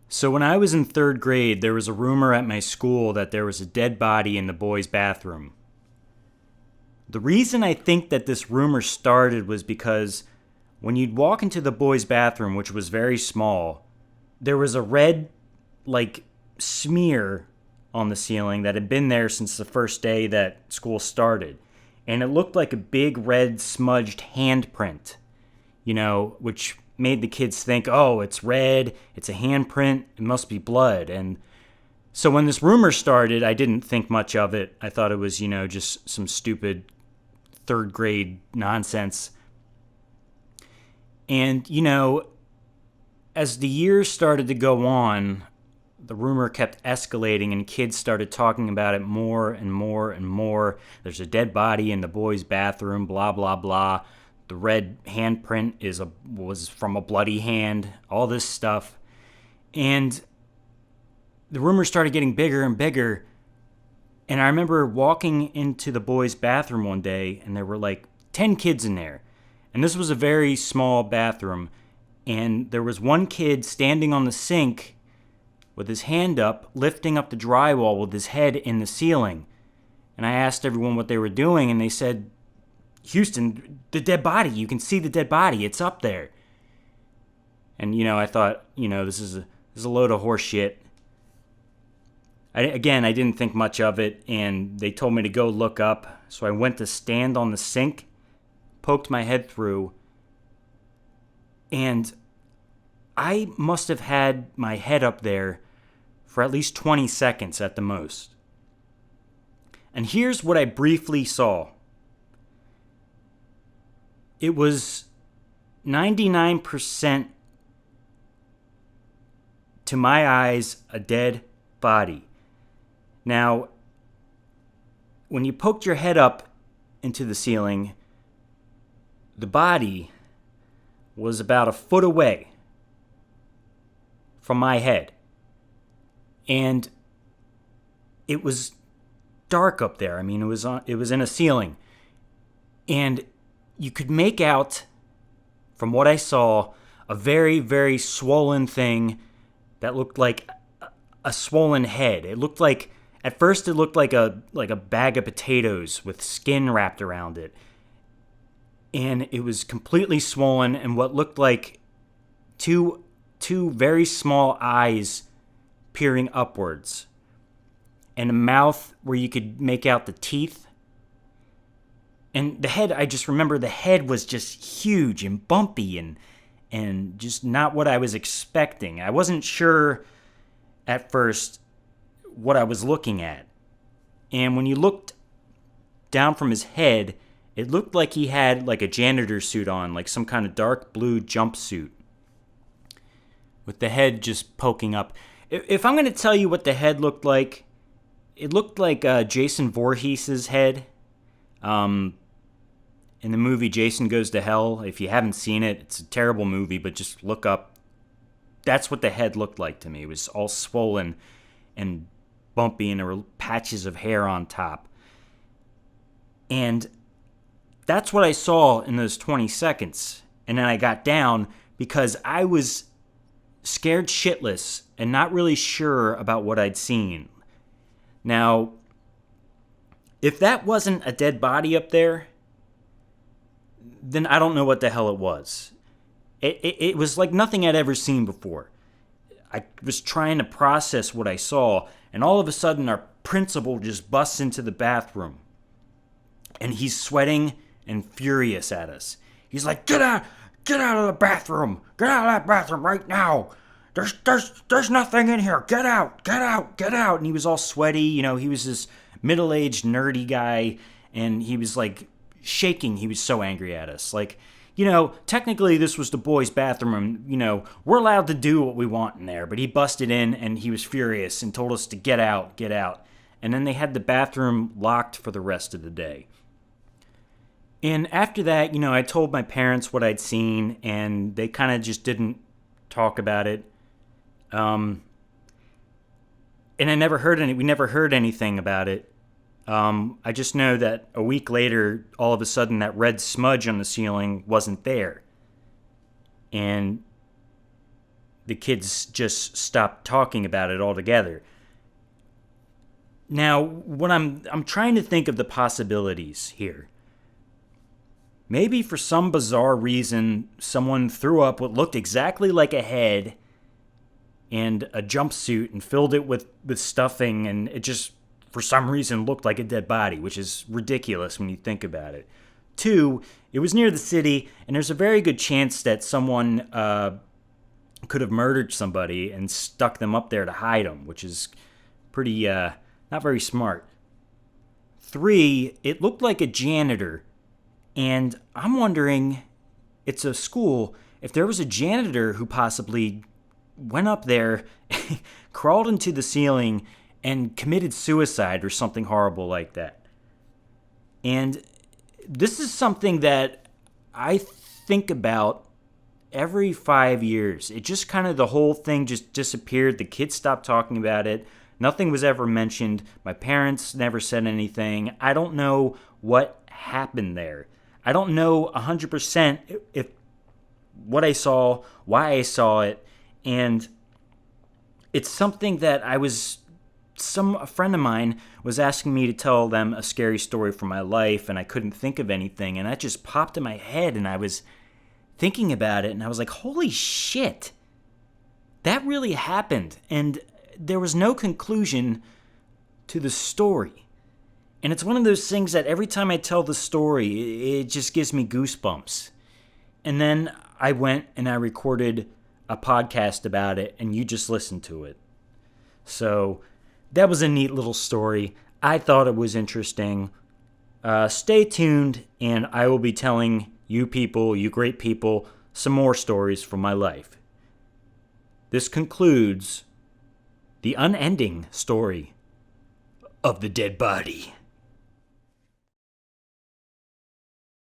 So when I was in third grade, there was a rumor at my school that there was a dead body in the boys' bathroom. The reason I think that this rumor started was because when you'd walk into the boys' bathroom, which was very small, there was a red, like, smear on the ceiling that had been there since the first day that school started. And it looked like a big red smudged handprint, which made the kids think, oh, it's red, it's a handprint, it must be blood. And so when this rumor started, I didn't think much of it. I thought it was, just some stupid third grade nonsense. And, as the years started to go on, the rumor kept escalating and kids started talking about it more and more and more. There's a dead body in the boys' bathroom, blah, blah, blah. The red handprint was from a bloody hand, all this stuff. And the rumors started getting bigger and bigger. And I remember walking into the boys' bathroom one day, and there were like 10 kids in there. And this was a very small bathroom. And there was one kid standing on the sink with his hand up, lifting up the drywall with his head in the ceiling. And I asked everyone what they were doing, and they said, Houston, the dead body, you can see the dead body, it's up there. And, I thought, this is a load of horse shit. I didn't think much of it, and they told me to go look up. So I went to stand on the sink, poked my head through, and I must have had my head up there for at least 20 seconds at the most. And here's what I briefly saw. It was 99% to my eyes a dead body. Now, when you poked your head up into the ceiling, the body was about a foot away from my head. And it was dark up there. I mean, it was in a ceiling. And you could make out, from what I saw, a very, very swollen thing that looked like a swollen head. At first it looked like a bag of potatoes with skin wrapped around it. And it was completely swollen, and what looked like two very small eyes peering upwards, and a mouth where you could make out the teeth. And the head, I just remember the head was just huge and bumpy and just not what I was expecting. I wasn't sure at first what I was looking at. And when you looked down from his head, it looked like he had like a janitor suit on, like some kind of dark blue jumpsuit, with the head just poking up. If I'm going to tell you what the head looked like, it looked like Jason Voorhees' head. In the movie Jason Goes to Hell. If you haven't seen it, it's a terrible movie, but just look up. That's what the head looked like to me. It was all swollen and bumpy, and there were patches of hair on top. And that's what I saw in those 20 seconds. And then I got down because I was scared shitless and not really sure about what I'd seen. Now, if that wasn't a dead body up there, then I don't know what the hell it was. It was like nothing I'd ever seen before. I was trying to process what I saw, and all of a sudden our principal just busts into the bathroom. And he's sweating and furious at us. He's like, Get out of the bathroom! Get out of that bathroom right now! There's nothing in here! Get out! And he was all sweaty, he was this middle-aged nerdy guy, and he was like shaking. He was so angry at us. Like, technically this was the boys' bathroom, and, we're allowed to do what we want in there, but he busted in and he was furious and told us to get out. And then they had the bathroom locked for the rest of the day. And after that, I told my parents what I'd seen, and they kind of just didn't talk about it. And we never heard anything about it. I just know that a week later, all of a sudden, that red smudge on the ceiling wasn't there. And the kids just stopped talking about it altogether. Now, what I'm trying to think of the possibilities here. Maybe for some bizarre reason, someone threw up what looked exactly like a head and a jumpsuit and filled it with stuffing, and it just, for some reason, looked like a dead body, which is ridiculous when you think about it. 2, it was near the city, and there's a very good chance that someone could have murdered somebody and stuck them up there to hide them, which is pretty, not very smart. 3, it looked like a janitor. And I'm wondering, it's a school, if there was a janitor who possibly went up there, crawled into the ceiling, and committed suicide or something horrible like that. And this is something that I think about every 5 years. It just kind of, the whole thing just disappeared. The kids stopped talking about it. Nothing was ever mentioned. My parents never said anything. I don't know what happened there. I don't know 100% if what I saw, why I saw it, and it's something that a friend of mine was asking me to tell them a scary story from my life, and I couldn't think of anything, and that just popped in my head, and I was thinking about it, and I was like, holy shit, that really happened, and there was no conclusion to the story. And it's one of those things that every time I tell the story, it just gives me goosebumps. And then I went and I recorded a podcast about it, and you just listened to it. So that was a neat little story. I thought it was interesting. Stay tuned, and I will be telling you people, you great people, some more stories from my life. This concludes the unending story of the dead body.